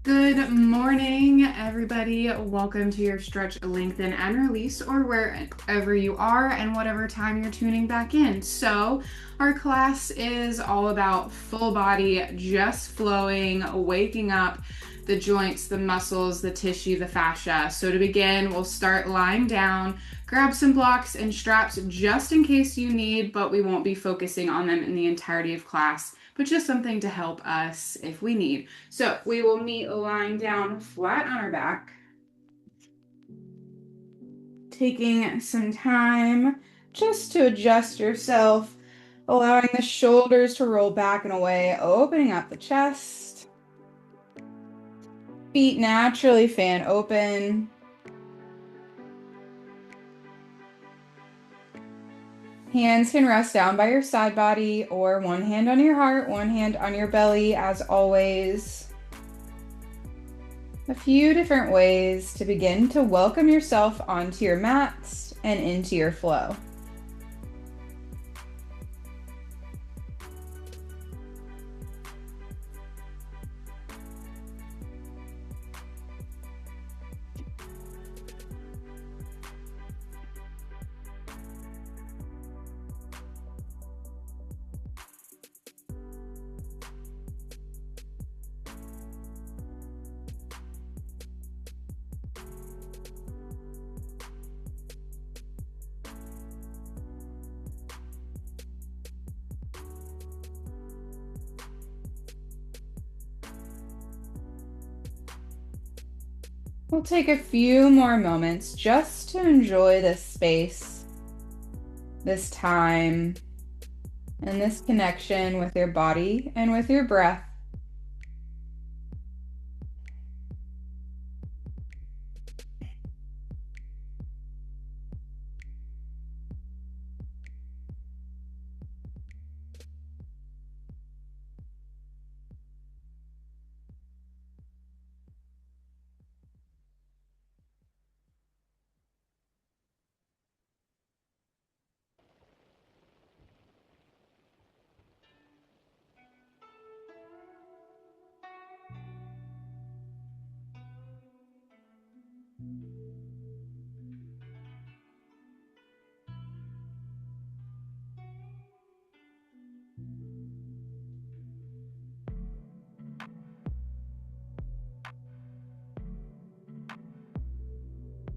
Good morning, everybody. Welcome to your stretch, lengthen, and release, or wherever you are and whatever time you're tuning back in. So, our class is all about full body, just flowing, waking up the joints, the muscles, the tissue, the fascia. So, to begin, we'll start lying down. Grab some blocks and straps just in case you need, but we won't be focusing on them in the entirety of class, but just something to help us if we need. So we will meet lying down flat on our back, taking some time just to adjust yourself, allowing the shoulders to roll back and away, opening up the chest. Feet naturally fan open. Hands can rest down by your side body or one hand on your heart, one hand on your belly, as always. A few different ways to begin to welcome yourself onto your mats and into your flow. We'll take a few more moments just to enjoy this space, this time, and this connection with your body and with your breath.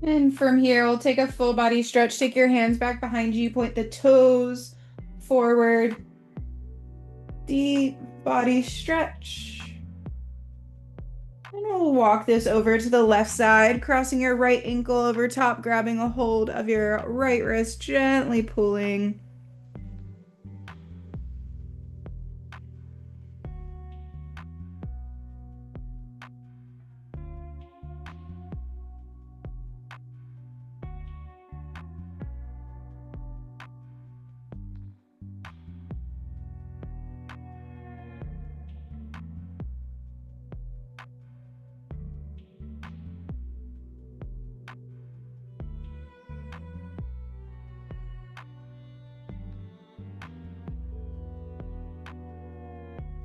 And from here, we'll take a full body stretch. Take your hands back behind you, point the toes forward. Deep body stretch. And we'll walk this over to the left side, crossing your right ankle over top, grabbing a hold of your right wrist, gently pulling.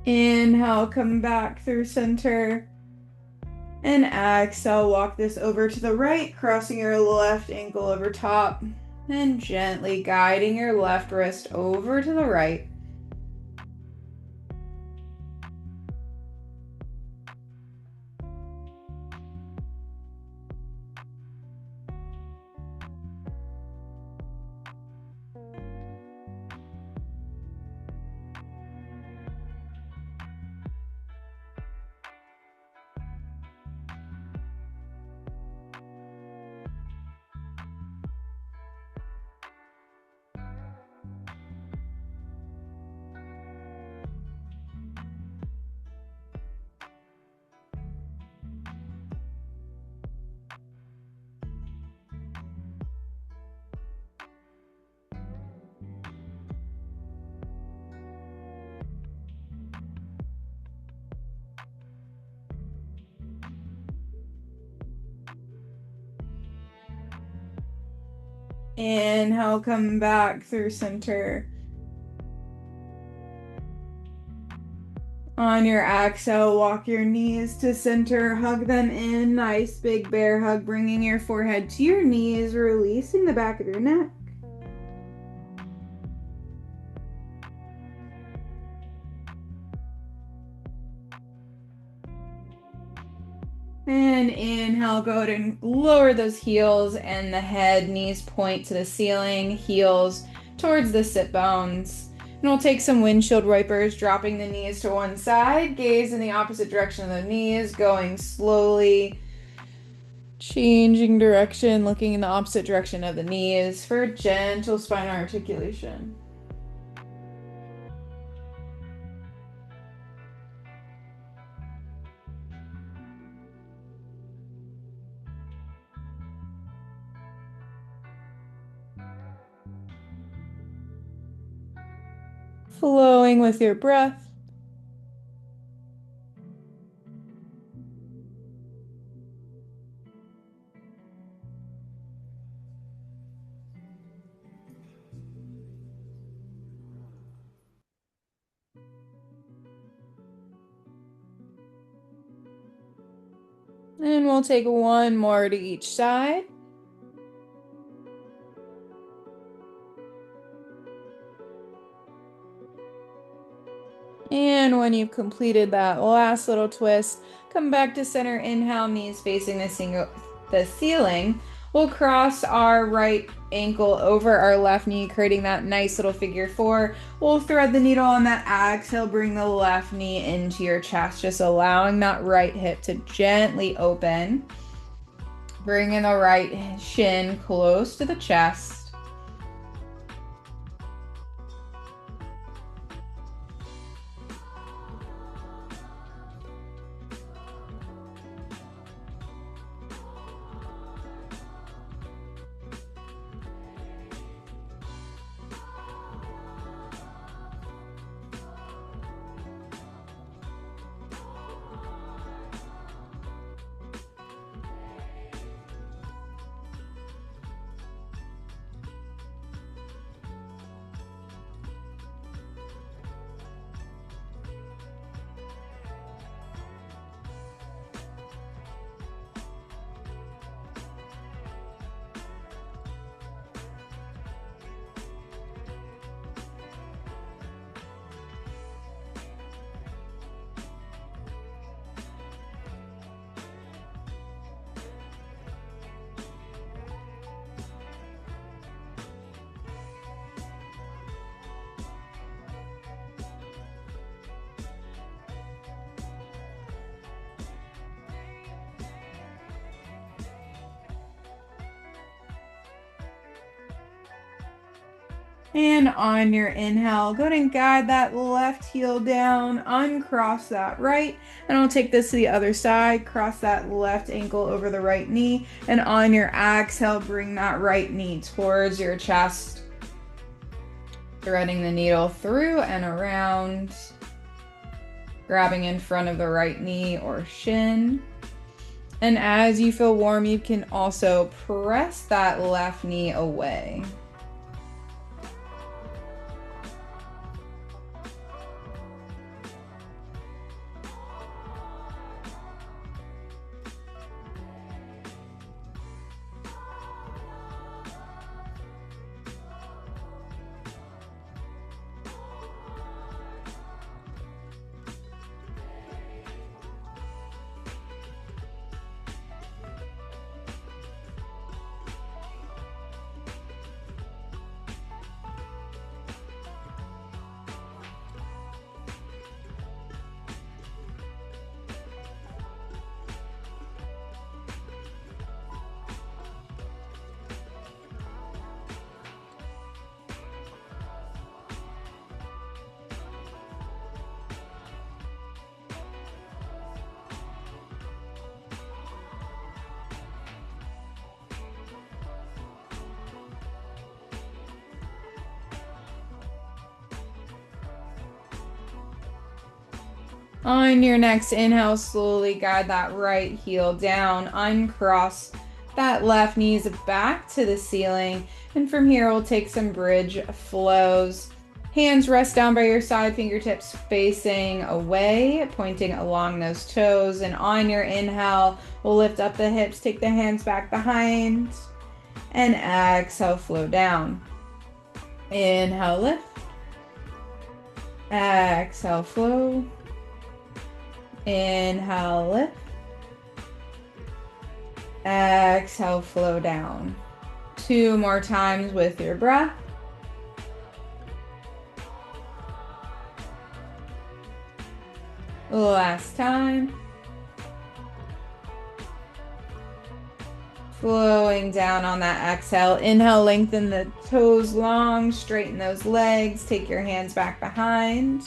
Inhale, come back through center. And exhale, walk this over to the right, crossing your left ankle over top. And gently guiding your left wrist over to the right. Inhale, come back through center. On your exhale, walk your knees to center, hug them in, nice big bear hug, bringing your forehead to your knees, releasing the back of your neck. And inhale, go ahead and lower those heels and the head, knees point to the ceiling, heels towards the sit bones. And we'll take some windshield wipers, dropping the knees to one side, gaze in the opposite direction of the knees, going slowly, changing direction, looking in the opposite direction of the knees for gentle spine articulation. Flowing with your breath. And we'll take one more to each side. And when you've completed that last little twist, come back to center. Inhale, knees facing the ceiling. We'll cross our right ankle over our left knee, creating that nice little figure four. We'll thread the needle on that exhale, bring the left knee into your chest, just allowing that right hip to gently open. Bringing the right shin close to the chest. And on your inhale, go ahead and guide that left heel down, uncross that right, and we'll take this to the other side, cross that left ankle over the right knee, and on your exhale, bring that right knee towards your chest, threading the needle through and around, grabbing in front of the right knee or shin. And as you feel warm, you can also press that left knee away. On your next inhale, slowly guide that right heel down, uncross that left knees back to the ceiling. And from here, we'll take some bridge flows. Hands rest down by your side, fingertips facing away, pointing along those toes. And on your inhale, we'll lift up the hips, take the hands back behind, and exhale, flow down. Inhale, lift. Exhale, flow. Inhale, lift. Exhale, flow down. 2 more times with your breath. Last time. Flowing down on that exhale. Inhale, lengthen the toes long, straighten those legs, take your hands back behind.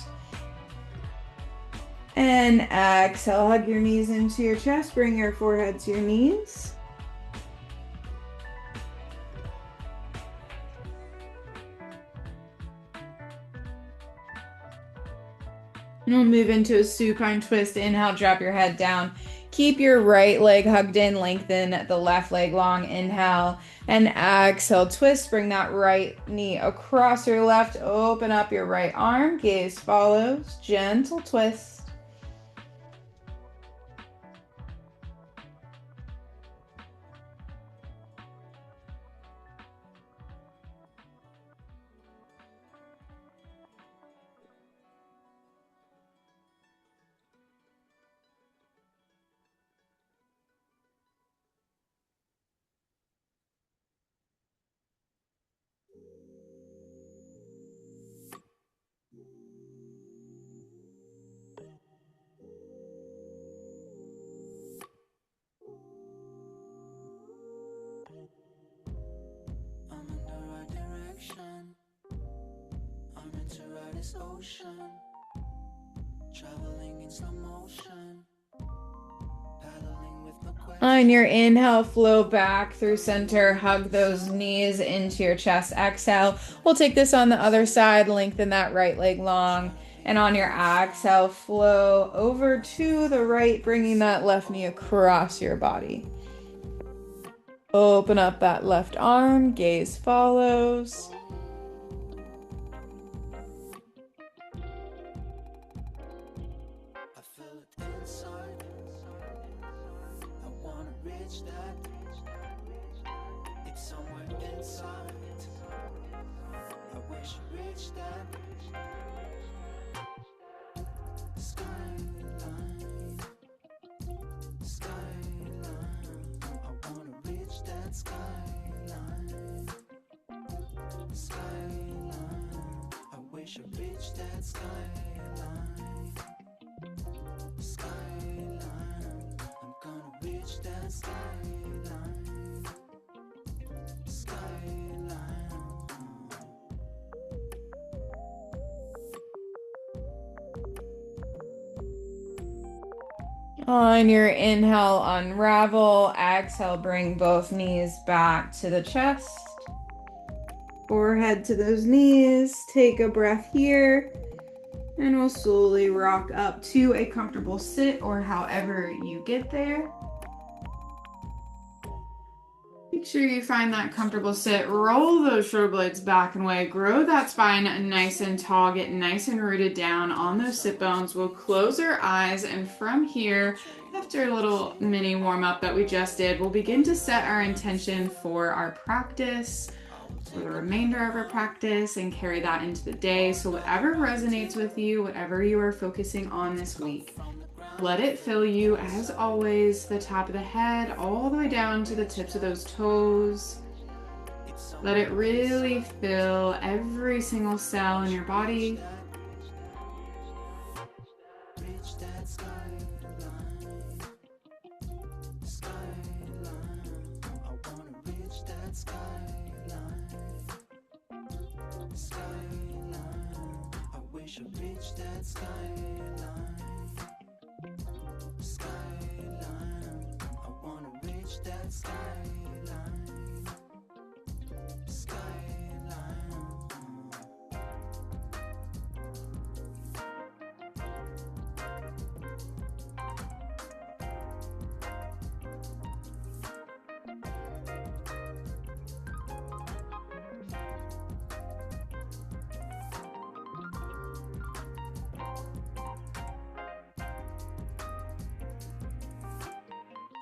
And exhale, hug your knees into your chest, bring your forehead to your knees. And we'll move into a supine twist. Inhale, drop your head down. Keep your right leg hugged in, lengthen the left leg long. Inhale and exhale, twist. Bring that right knee across your left. Open up your right arm. Gaze follows. Gentle twist. Ocean, traveling in slow motion, paddling with no question. On your inhale, flow back through center, hug those knees into your chest. Exhale. We'll take this on the other side, lengthen that right leg long. And on your exhale, flow over to the right, bringing that left knee across your body. Open up that left arm, gaze follows. On your inhale, unravel. Exhale, bring both knees back to the chest. Forehead to those knees. Take a breath here. And we'll slowly rock up to a comfortable sit or however you get there. Make sure you find that comfortable sit. Roll those shoulder blades back and away. Grow that spine nice and tall. Get nice and rooted down on those sit bones. We'll close our eyes, and from here, after a little mini warm-up that we just did, we'll begin to set our intention for our practice, for the remainder of our practice, and carry that into the day. So whatever resonates with you, whatever you are focusing on this week, let it fill you. As always, the top of the head all the way down to the tips of those toes. Let it really fill every single cell in your body.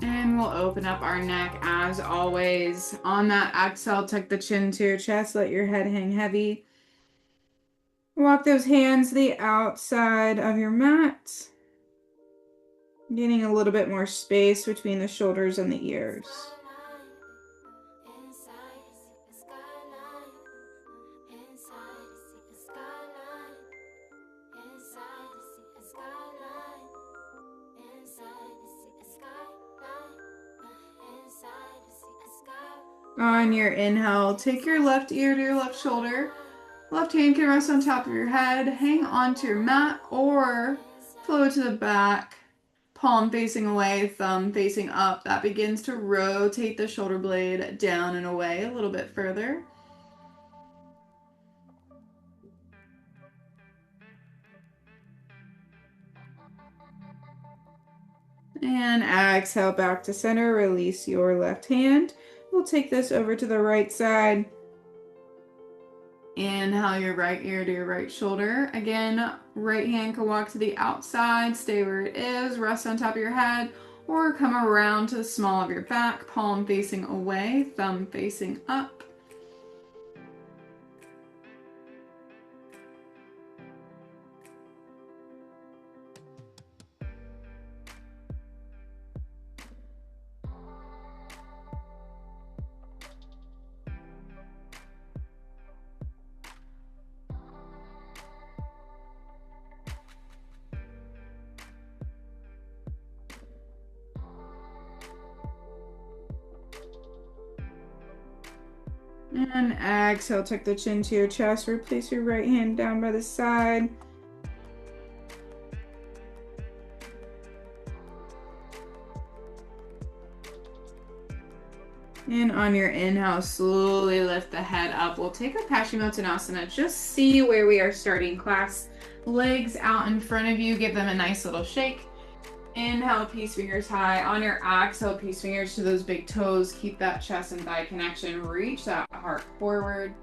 And we'll open up our neck as always. On that exhale, tuck the chin to your chest, let your head hang heavy. Walk those hands to the outside of your mat, getting a little bit more space between the shoulders and the ears. On your inhale, take your left ear to your left shoulder. Left hand can rest on top of your head. Hang onto your mat or float to the back. Palm facing away, thumb facing up. That begins to rotate the shoulder blade down and away a little bit further. And exhale back to center. Release your left hand. We'll take this over to the right side. Inhale your right ear to your right shoulder. Again, right hand can walk to the outside, stay where it is, rest on top of your head, or come around to the small of your back, palm facing away, thumb facing up. And exhale, tuck the chin to your chest. Replace your right hand down by the side. And on your inhale, slowly lift the head up. We'll take our Paschimottanasana. Just see where we are starting, class. Legs out in front of you. Give them a nice little shake. Inhale, peace fingers high. On your exhale, peace fingers to those big toes. Keep that chest and thigh connection. Reach that heart forward.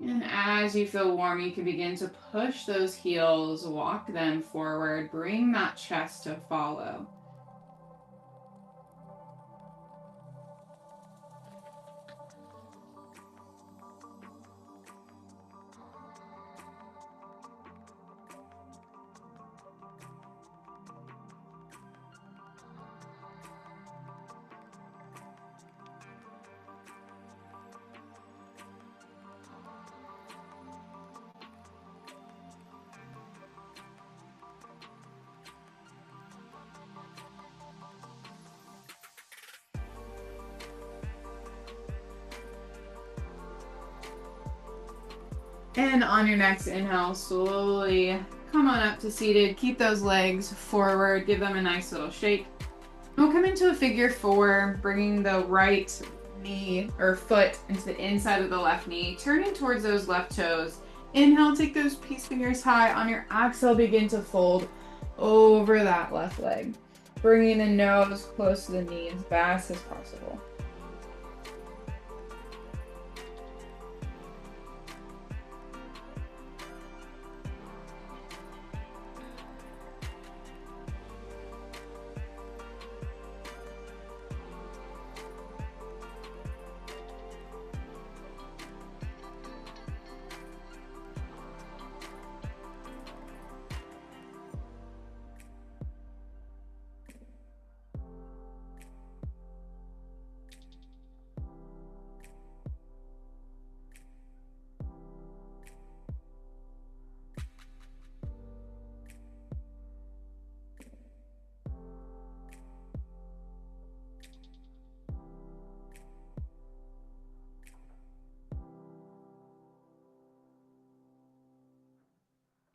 And as you feel warm, you can begin to push those heels, walk them forward. Bring that chest to follow. And on your next inhale, slowly come on up to seated. Keep those legs forward. Give them a nice little shake. We'll come into a figure four, bringing the right knee or foot into the inside of the left knee, turning towards those left toes. Inhale, take those peace fingers high. On your exhale, begin to fold over that left leg, bringing the nose close to the knee as fast as possible.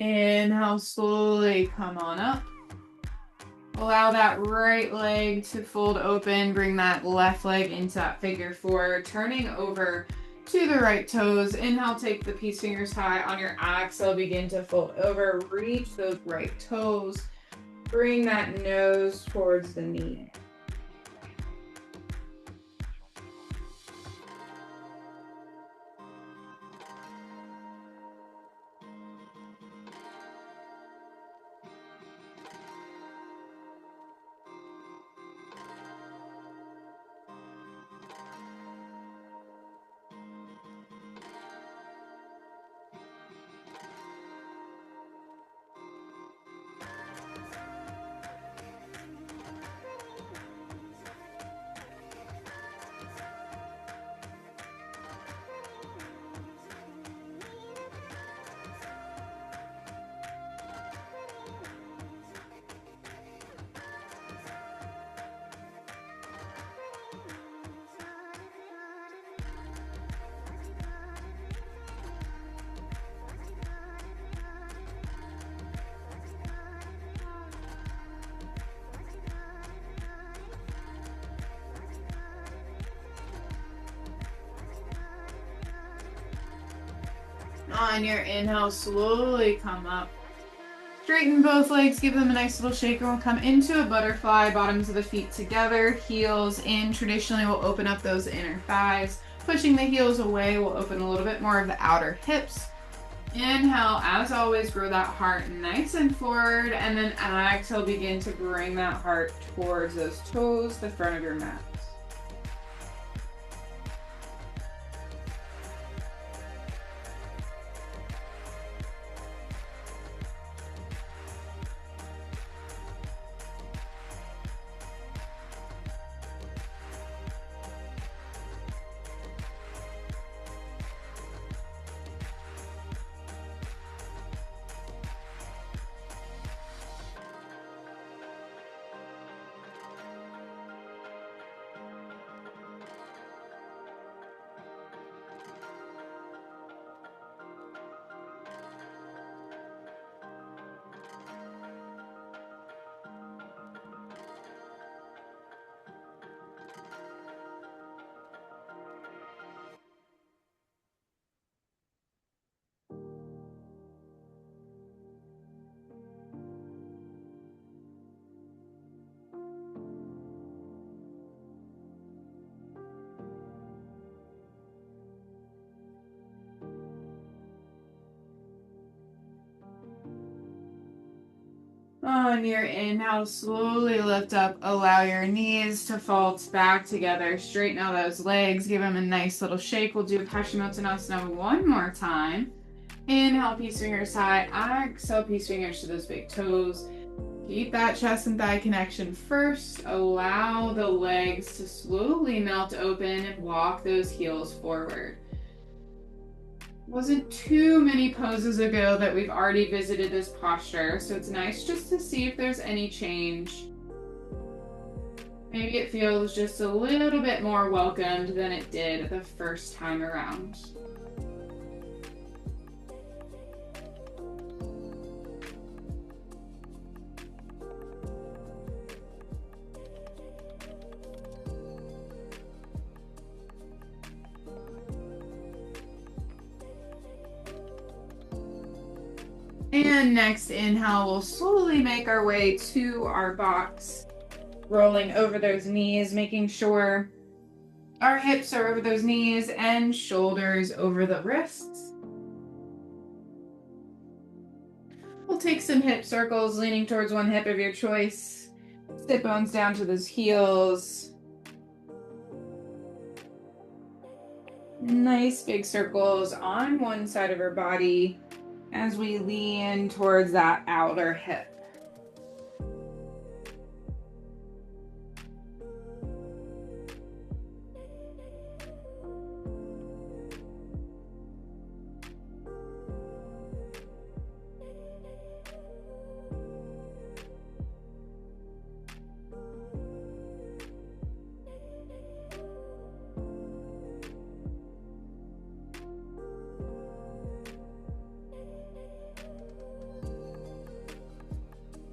Inhale, slowly come on up. Allow that right leg to fold open. Bring that left leg into that figure four, turning over to the right toes. Inhale, take the peace fingers high. On your exhale, begin to fold over. Reach those right toes. Bring that nose towards the knee. On your inhale, slowly come up. Straighten both legs, give them a nice little shake, and we'll come into a butterfly, bottoms of the feet together, heels in. Traditionally, we'll open up those inner thighs. Pushing the heels away, we'll open a little bit more of the outer hips. Inhale, as always, grow that heart nice and forward, and then exhale, begin to bring that heart towards those toes, the front of your mat. On your inhale, slowly lift up. Allow your knees to fall back together. Straighten out those legs. Give them a nice little shake. We'll do Paschimottanasana one more time. Inhale, peace fingers high. Exhale, peace fingers to those big toes. Keep that chest and thigh connection first. Allow the legs to slowly melt open and walk those heels forward. Wasn't too many poses ago that we've already visited this posture, so it's nice just to see if there's any change. Maybe it feels just a little bit more welcomed than it did the first time around. And next inhale, we'll slowly make our way to our box, rolling over those knees, making sure our hips are over those knees and shoulders over the wrists. We'll take some hip circles, leaning towards one hip of your choice. Sit bones down to those heels. Nice big circles on one side of our body as we lean towards that outer hip.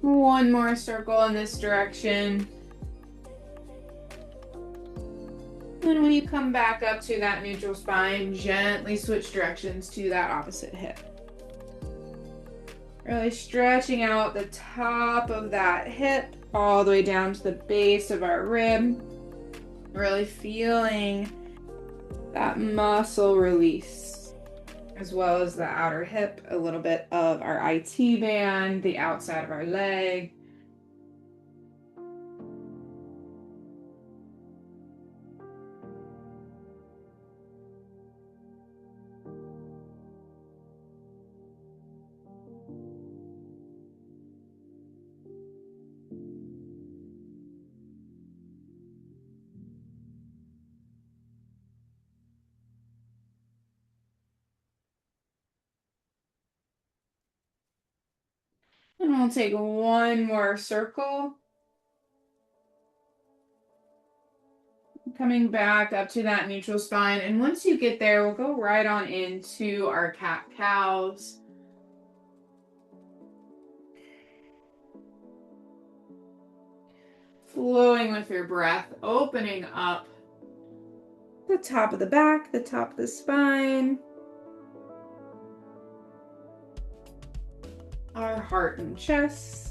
One more circle in this direction. And when you come back up to that neutral spine, gently switch directions to that opposite hip. Really stretching out the top of that hip all the way down to the base of our rib. Really feeling that muscle release, as well as the outer hip, a little bit of our IT band, the outside of our leg. And we'll take one more circle. Coming back up to that neutral spine. And once you get there, we'll go right on into our cat-cows. Flowing with your breath, opening up the top of the back, the top of the spine. our heart and chest.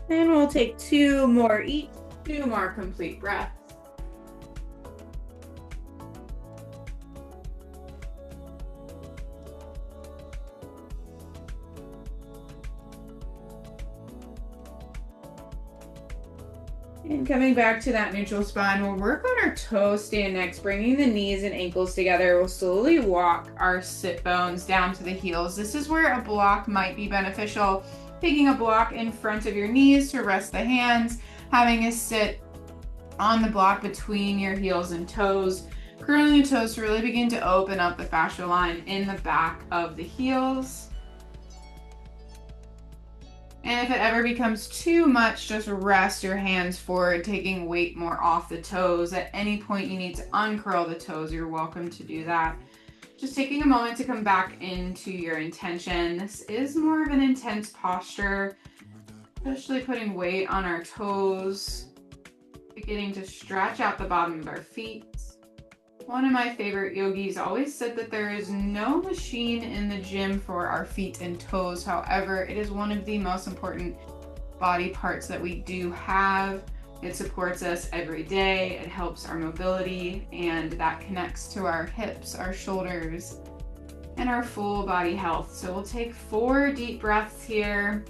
And we'll take two more each, 2 more complete breaths. And coming back to that neutral spine, we'll work on our toe stand next, bringing the knees and ankles together. We'll slowly walk our sit bones down to the heels. This is where a block might be beneficial. Taking a block in front of your knees to rest the hands, having a sit on the block between your heels and toes, curling the toes to really begin to open up the fascial line in the back of the heels. And if it ever becomes too much, just rest your hands forward, taking weight more off the toes. At any point you need to uncurl the toes, you're welcome to do that. Just taking a moment to come back into your intention. This is more of an intense posture, especially putting weight on our toes, beginning to stretch out the bottom of our feet. One of my favorite yogis always said that there is no machine in the gym for our feet and toes. However, it is one of the most important body parts that we do have. It supports us every day. It helps our mobility, and that connects to our hips, our shoulders, and our full body health. So we'll take 4 deep breaths here.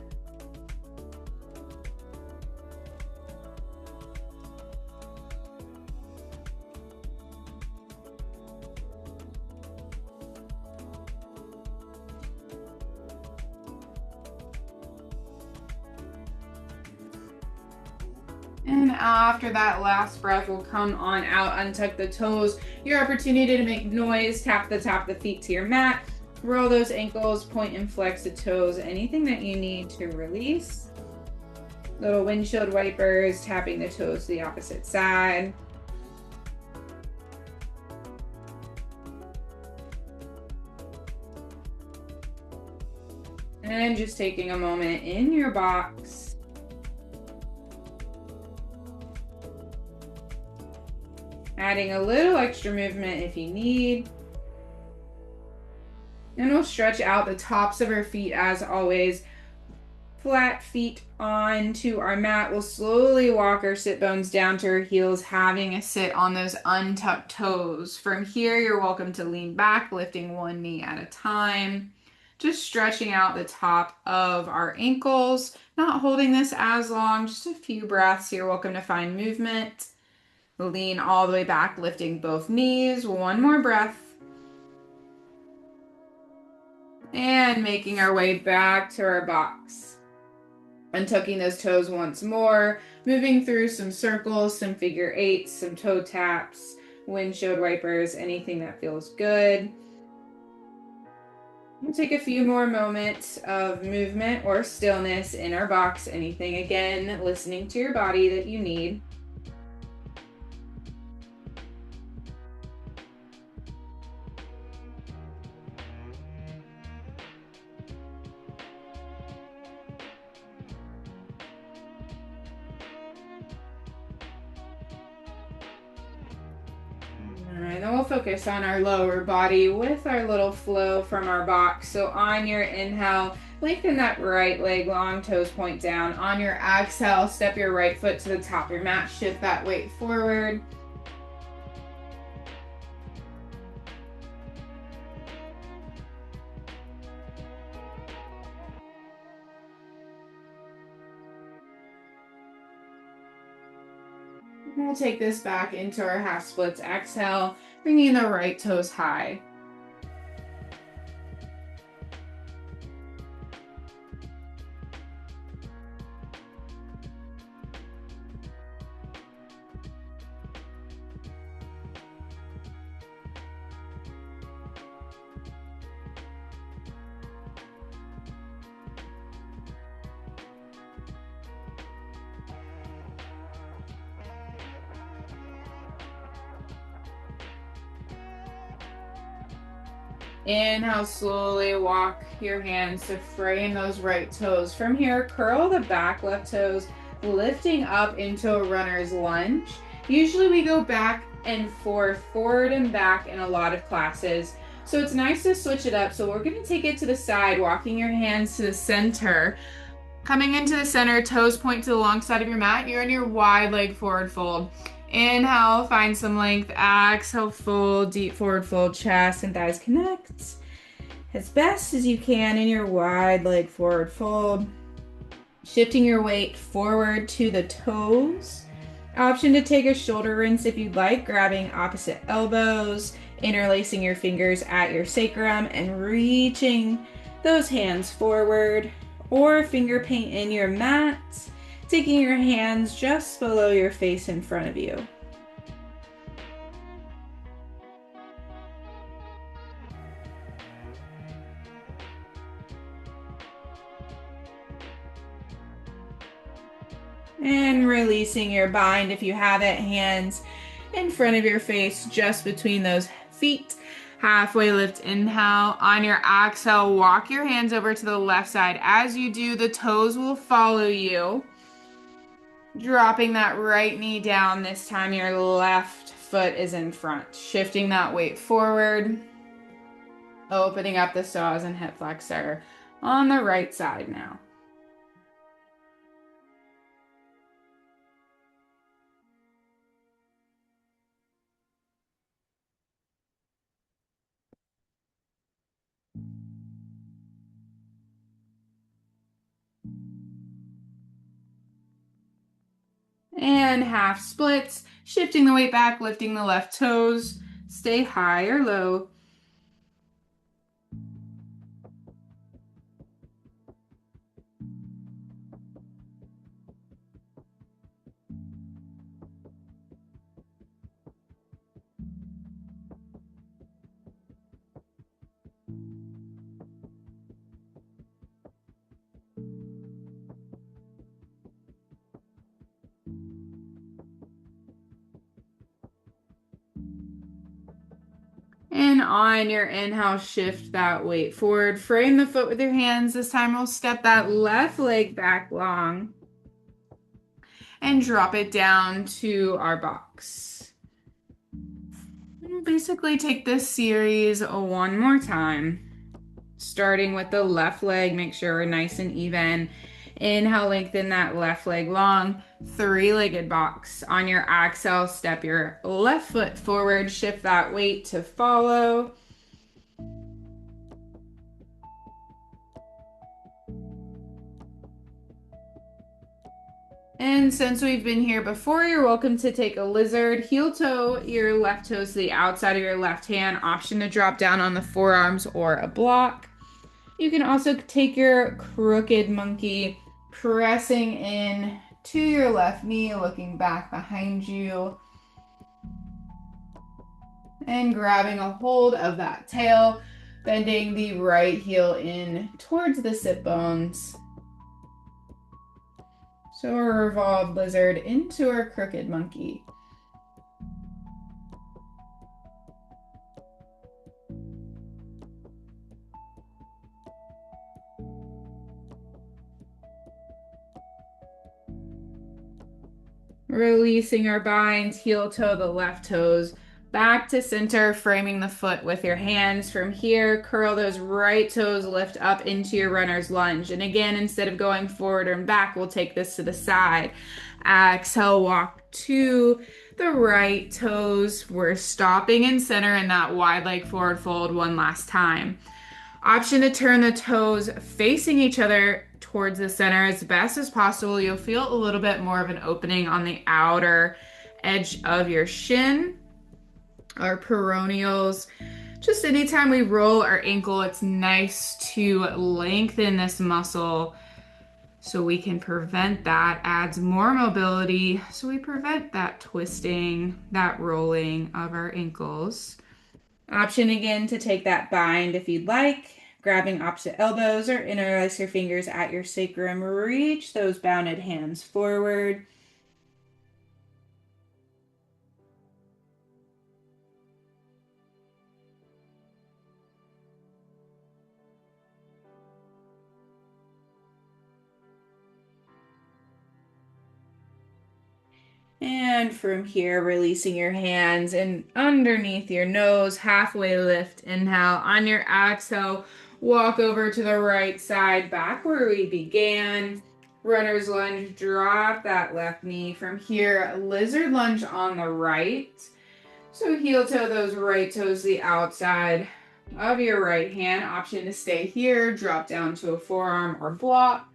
And after that last breath, we'll come on out, untuck the toes. Your opportunity to make noise, tap the top of the feet to your mat, roll those ankles, point and flex the toes, anything that you need to release. Little windshield wipers, tapping the toes to the opposite side. And just taking a moment in your box. Adding a little extra movement if you need. And we'll stretch out the tops of our feet as always. Flat feet onto our mat. We'll slowly walk our sit bones down to our heels, having a sit on those untucked toes. From here, you're welcome to lean back, lifting one knee at a time. Just stretching out the top of our ankles, not holding this as long, just a few breaths. You're welcome to find movement. Lean all the way back, lifting both knees. One more breath. And making our way back to our box. Untucking those toes once more. Moving through some circles, some figure eights, some toe taps, windshield wipers, anything that feels good. We'll take a few more moments of movement or stillness in our box. Anything, again, listening to your body that you need. Alright, then we'll focus on our lower body with our little flow from our box. So on your inhale, lengthen that right leg long, toes point down. On your exhale, step your right foot to the top of your mat, shift that weight forward. We'll take this back into our half splits. Exhale, bringing the right toes high. Inhale, slowly walk your hands to frame those right toes. From here, curl the back left toes, lifting up into a runner's lunge. Usually we go back and forth, forward and back in a lot of classes. So it's nice to switch it up. So we're gonna take it to the side, walking your hands to the center. Coming into the center, toes point to the long side of your mat. You're in your wide leg forward fold. Inhale, find some length. Exhale, fold, deep forward fold, chest and thighs connect as best as you can in your wide leg forward fold. Shifting your weight forward to the toes. Option to take a shoulder rinse if you'd like, grabbing opposite elbows, interlacing your fingers at your sacrum and reaching those hands forward, or finger paint in your mat, taking your hands just below your face in front of you. And releasing your bind if you have it, hands in front of your face, just between those feet. Halfway lift, inhale. On your exhale, walk your hands over to the left side. As you do, the toes will follow you. Dropping that right knee down. This time your left foot is in front. Shifting that weight forward. Opening up the psoas and hip flexor on the right side now. And half splits, shifting the weight back, lifting the left toes. Stay high or low. And on your inhale, shift that weight forward. Frame the foot with your hands. This time we'll step that left leg back long and drop it down to our box. And we'll basically take this series one more time. Starting with the left leg, make sure we're nice and even. Inhale, lengthen that left leg long, three-legged box. On your exhale, step your left foot forward, shift that weight to follow. And since we've been here before, you're welcome to take a lizard. Heel toe your left toes to the outside of your left hand. Option to drop down on the forearms or a block. You can also take your crooked monkey, pressing in to your left knee, looking back behind you, and grabbing a hold of that tail, bending the right heel in towards the sit bones. So a revolved lizard into our crooked monkey. Releasing our binds, heel toe the left toes back to center, framing the foot with your hands. From here, curl those right toes, lift up into your runner's lunge. And again, instead of going forward and back, we'll take this to the side. Exhale, walk to the right toes. We're stopping in center in that wide leg forward fold one last time. Option to turn the toes facing each other towards the center as best as possible. You'll feel a little bit more of an opening on the outer edge of your shin, our peroneals. Just anytime we roll our ankle, it's nice to lengthen this muscle so we can prevent that. Adds more mobility, so we prevent that twisting, that rolling of our ankles. Option again to take that bind if you'd like, grabbing opposite elbows or interlace your fingers at your sacrum. Reach those bounded hands forward. And from here, releasing your hands and underneath your nose, halfway lift, inhale. On your exhale, walk over to the right side, back where we began. Runner's lunge, drop that left knee. From here, lizard lunge on the right. So heel toe those right toes to the outside of your right hand. Option to stay here, drop down to a forearm or block.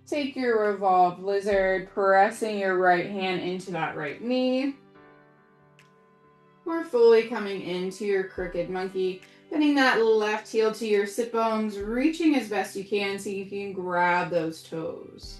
Take your revolved lizard, pressing your right hand into that right knee. We're fully coming into your crooked monkey. Bending that left heel to your sit bones, reaching as best you can, see if you can grab those toes.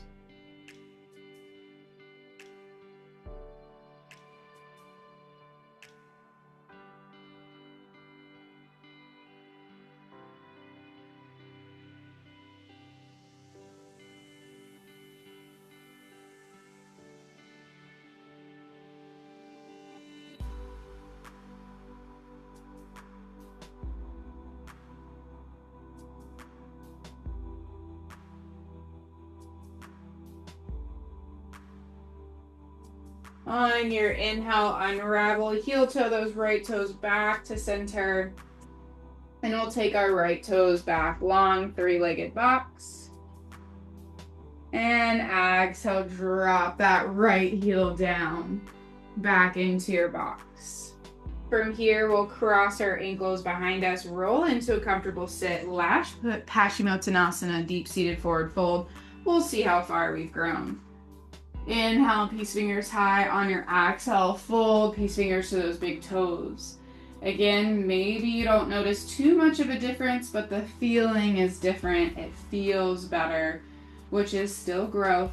On your inhale, unravel, heel toe those right toes back to center. And we'll take our right toes back, long three-legged box. And exhale, drop that right heel down, back into your box. From here, we'll cross our ankles behind us, roll into a comfortable sit, lash Paschimottanasana, deep-seated forward fold. We'll see how far we've grown. Inhale, peace fingers high. On your exhale, fold peace fingers to those big toes. Again, maybe you don't notice too much of a difference, but the feeling is different. It feels better, which is still growth.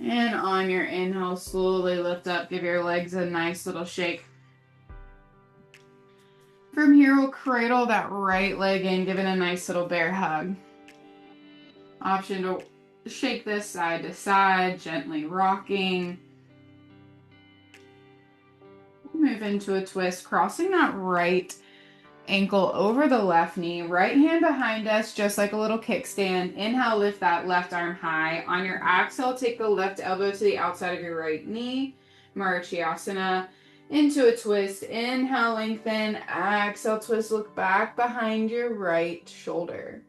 And on your inhale, slowly lift up. Give your legs a nice little shake. From here, we'll cradle that right leg in, give it a nice little bear hug. Option to shake this side to side, gently rocking. Move into a twist, crossing that right ankle over the left knee, right hand behind us, just like a little kickstand. Inhale, lift that left arm high. On your exhale, take the left elbow to the outside of your right knee, Marichyasana, into a twist. Inhale, lengthen. Exhale, twist, look back behind your right shoulder.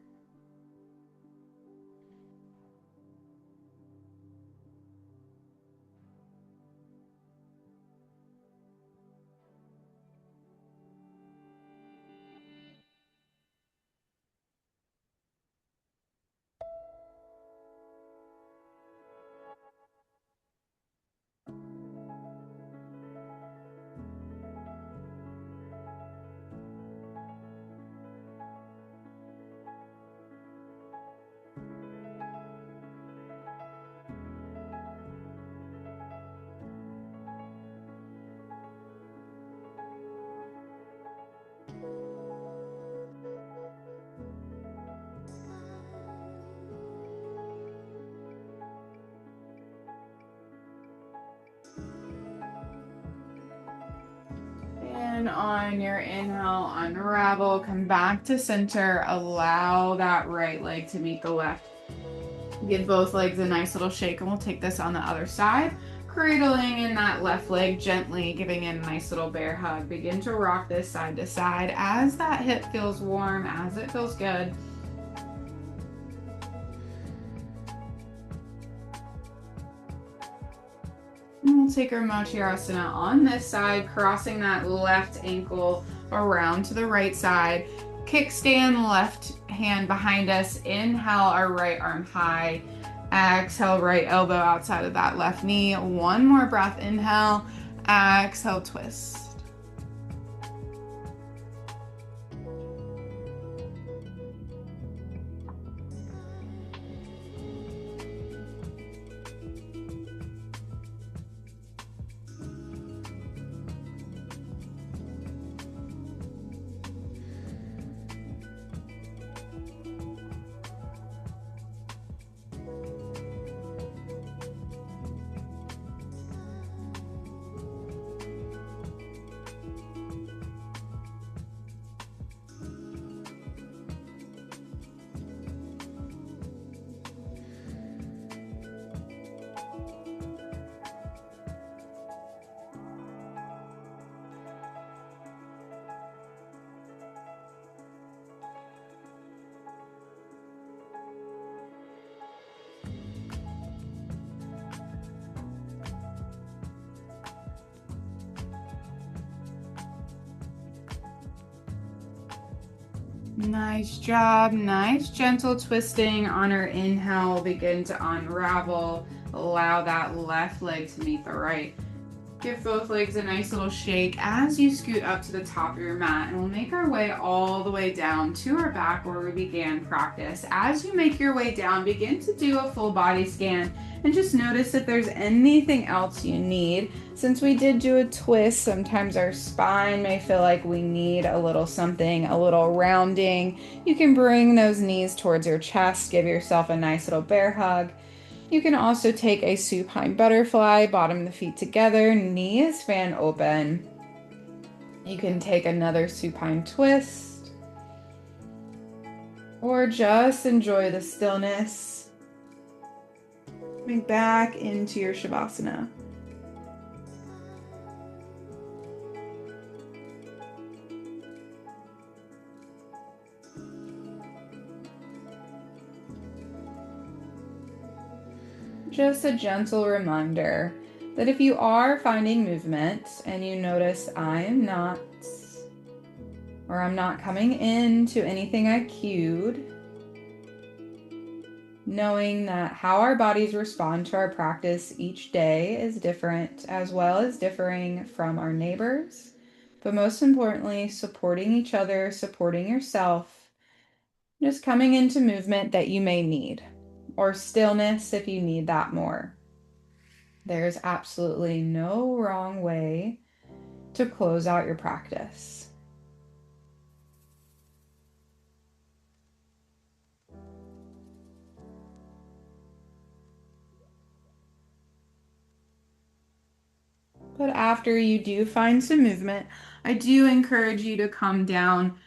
And on your inhale, unravel, come back to center, allow that right leg to meet the left. Give both legs a nice little shake, and we'll take this on the other side. Cradling in that left leg gently, giving it a nice little bear hug. Begin to rock this side to side as that hip feels warm, as it feels good. And we'll take our Matsyendrasana on this side, crossing that left ankle around to the right side. Kickstand, left hand behind us. Inhale, our right arm high. Exhale, right elbow outside of that left knee. One more breath, inhale. Exhale, twist. Nice job. Nice gentle twisting on our inhale. Begin to unravel. Allow that left leg to meet the right. Give both legs a nice little shake as you scoot up to the top of your mat, and we'll make our way all the way down to our back where we began practice. As you make your way down, begin to do a full body scan and just notice if there's anything else you need. Since we did do a twist, sometimes our spine may feel like we need a little something, a little rounding. You can bring those knees towards your chest, give yourself a nice little bear hug. You can also take a supine butterfly, bottom of the feet together, knees fan open. You can take another supine twist, or just enjoy the stillness. Coming back into your Shavasana. Just a gentle reminder that if you are finding movement and you notice I am not, or I'm not coming into anything I cued, knowing that how our bodies respond to our practice each day is different, as well as differing from our neighbors, but most importantly, supporting each other, supporting yourself, just coming into movement that you may need, or stillness if you need that more. There's absolutely no wrong way to close out your practice. But after you do find some movement, I do encourage you to come down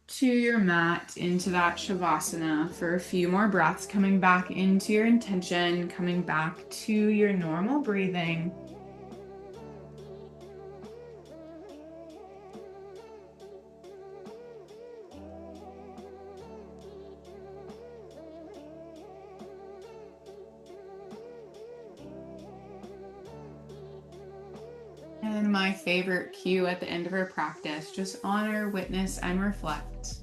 to your mat into that Shavasana for a few more breaths, coming back into your intention, coming back to your normal breathing. And my favorite cue at the end of our practice, just honor, witness, and reflect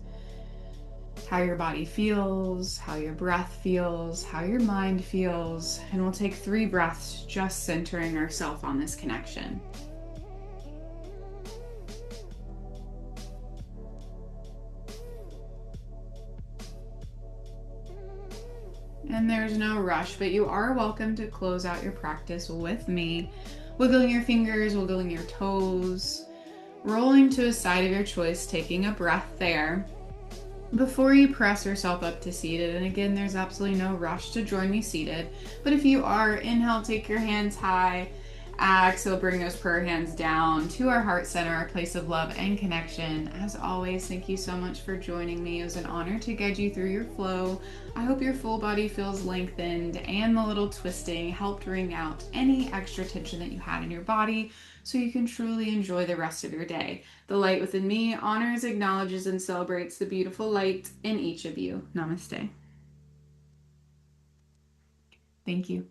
how your body feels, how your breath feels, how your mind feels. And we'll take 3 breaths just centering ourselves on this connection. And there's no rush, but you are welcome to close out your practice with me, wiggling your fingers, wiggling your toes, rolling to a side of your choice, taking a breath there before you press yourself up to seated. And again, there's absolutely no rush to join me seated, but if you are, inhale, take your hands high. Exhale, bring those prayer hands down to our heart center, our place of love and connection. As always, thank you so much for joining me. It was an honor to guide you through your flow. I hope your full body feels lengthened and the little twisting helped wring out any extra tension that you had in your body so you can truly enjoy the rest of your day. The light within me honors, acknowledges, and celebrates the beautiful light in each of you. Namaste. Thank you.